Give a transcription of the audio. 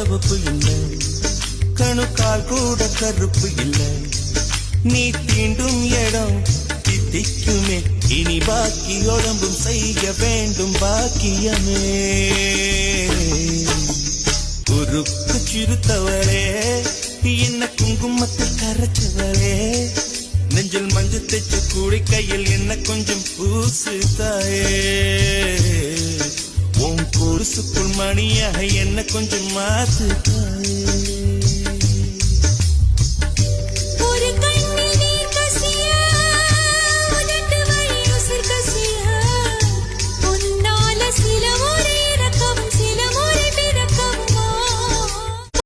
சிவப்பு இல்லை, கணுக்கால் கூட கருப்பு இல்லை. நீ தீண்டும் இடம் தித்திக்குமே, இனி பாக்கி உடம்பும் செய்ய வேண்டும் பாக்கியமே. உருக்கு சிறுத்தவளே, என்ன குங்குமத்தில் கரைச்சவளே, நெஞ்சில் மஞ்சள் தைச்சு கூடி கையில் என்ன கொஞ்சம் பூசு தாயே. உன் கொலுசுக்குள் மணியாக என்ன கொஞ்சம் மாத்து தாயே.